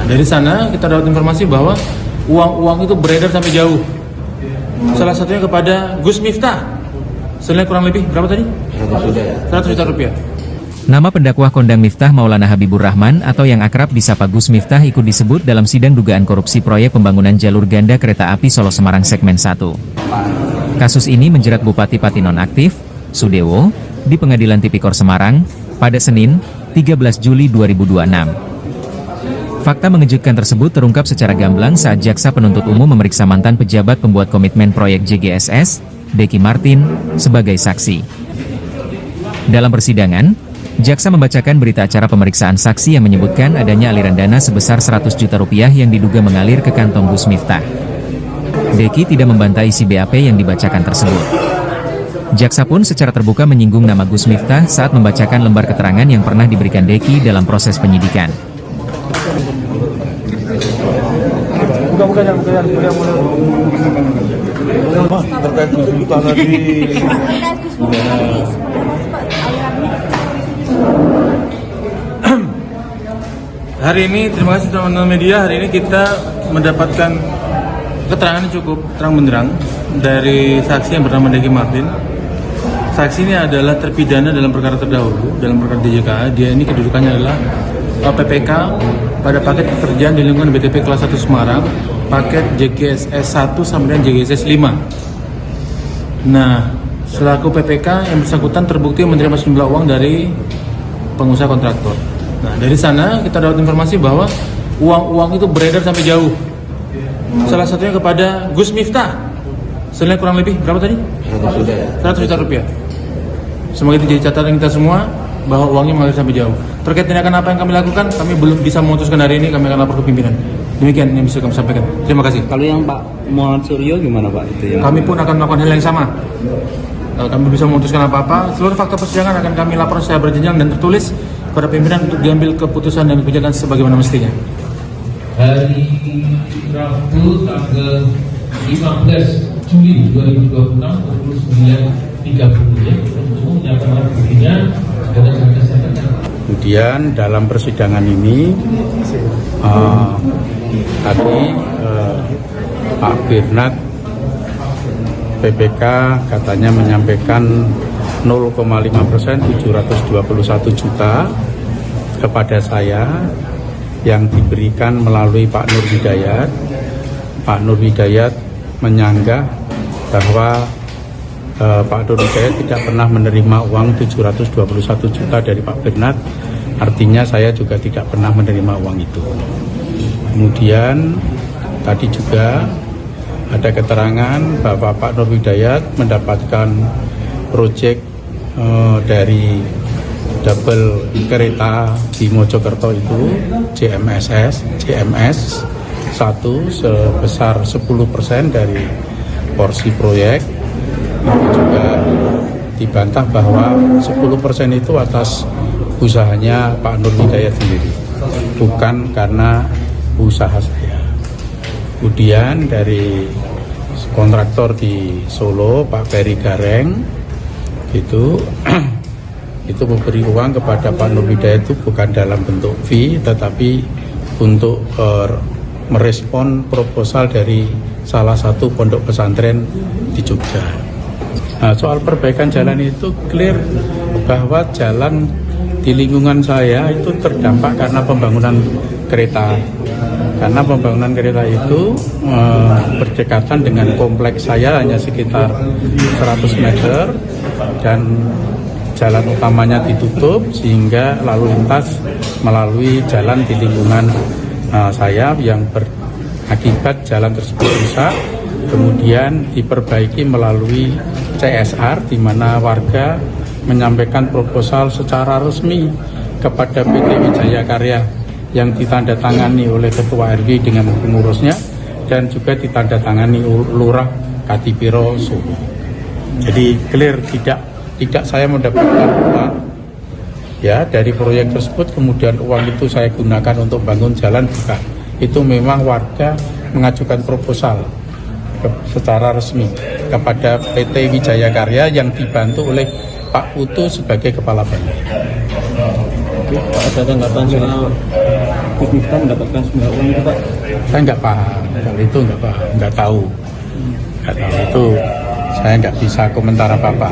dari sana kita dapat informasi bahwa uang-uang itu beredar sampai jauh. Salah satunya kepada Gus Miftah. Senilai kurang lebih berapa tadi? 100 juta rupiah. Nama pendakwah kondang Miftah Maulana Habibur Rahman atau yang akrab disapa Gus Miftah ikut disebut dalam sidang dugaan korupsi proyek pembangunan jalur ganda kereta api Solo-Semarang segmen 1. Kasus ini menjerat Bupati Pati nonaktif, Sudewo, di Pengadilan Tipikor Semarang, pada Senin, 13 Juli 2026. Fakta mengejutkan tersebut terungkap secara gamblang saat Jaksa Penuntut Umum memeriksa mantan pejabat pembuat komitmen proyek JGSS, Deki Martin, sebagai saksi. Dalam persidangan, Jaksa membacakan berita acara pemeriksaan saksi yang menyebutkan adanya aliran dana sebesar 100 juta rupiah yang diduga mengalir ke kantong Gus Miftah. Deki tidak membantah isi BAP yang dibacakan tersebut. Jaksa pun secara terbuka menyinggung nama Gus Miftah saat membacakan lembar keterangan yang pernah diberikan Deki dalam proses penyidikan. Terkait Gus Miftah tadi. Hari ini, terima kasih teman-teman media, hari ini kita mendapatkan keterangan yang cukup terang benderang dari saksi yang bernama Deki Martin. Saksi ini adalah terpidana dalam perkara terdahulu, dalam perkara DJK. Dia ini kedudukannya adalah PPK pada paket pekerjaan di lingkungan BTP kelas 1 Semarang, paket JGSS 1 sampai dengan JGSS 5. Nah, selaku PPK yang bersangkutan terbukti menerima sejumlah uang dari pengusaha kontraktor. Nah, dari sana kita dapat informasi bahwa uang-uang itu beredar sampai jauh. Salah satunya kepada Gus Miftah. Senilai kurang lebih berapa tadi? 100 juta rupiah. Semoga itu jadi catatan kita semua bahwa uangnya mengalir sampai jauh. Terkait tindakan apa yang kami lakukan, kami belum bisa memutuskan hari ini, kami akan lapor ke pimpinan. Demikian yang bisa kami sampaikan. Terima kasih. Kalau yang Pak Muhammad Suryo gimana Pak? Itu yang kami pun akan melakukan hal yang sama. Kalau kami bisa memutuskan apa-apa, seluruh fakta persidangan akan kami lapor secara berjenjang dan tertulis kepada pimpinan untuk diambil keputusan dan kebijakan sebagaimana mestinya. Hari Rabu tanggal 15 Juli 2026 pukul 9.30 ya, untuk menyatakan buktinya kepada jaksa. Kemudian dalam persidangan ini tadi Pak Birnat PPK katanya menyampaikan 0,5% 721 juta kepada saya yang diberikan melalui Pak Nur Hidayat. Pak Nur Hidayat menyanggah bahwa Pak Nur Hidayat tidak pernah menerima uang 721 juta dari Pak Birnat. Artinya saya juga tidak pernah menerima uang itu. Kemudian tadi juga ada keterangan bahwa Pak Nur Hidayat mendapatkan proyek dari double kereta di Mojokerto itu JMS 1 sebesar 10% dari porsi proyek. Itu juga dibantah bahwa 10% itu atas usahanya Pak Nur Hidayat sendiri, bukan karena usaha saya. Kemudian dari kontraktor di Solo, Pak Ferry Gareng, itu memberi uang kepada Pak Nur Hidayat itu bukan dalam bentuk fee, tetapi untuk merespon proposal dari salah satu pondok pesantren di Jogja. Nah, soal perbaikan jalan itu clear bahwa jalan di lingkungan saya itu terdampak karena pembangunan kereta. Karena pembangunan kereta itu berdekatan dengan kompleks saya hanya sekitar 100 meter dan jalan utamanya ditutup sehingga lalu lintas melalui jalan di lingkungan saya yang berakibat jalan tersebut rusak, kemudian diperbaiki melalui CSR di mana warga menyampaikan proposal secara resmi kepada PT Wijaya Karya yang ditandatangani oleh Ketua RW dengan pengurusnya dan juga ditandatangani Lurah Katipiro Solo. Jadi clear tidak saya mendapatkan uang ya dari proyek tersebut, kemudian uang itu saya gunakan untuk bangun jalan, bukan. Itu memang warga mengajukan proposal secara resmi kepada PT Wijaya Karya yang dibantu oleh Pak Putu sebagai kepala bank. Ada tanggapan soal Gus Miftah mendapatkan sejumlah uang itu Pak? Saya nggak paham, kalau itu nggak paham, nggak tahu itu saya nggak bisa komentar apa-apa.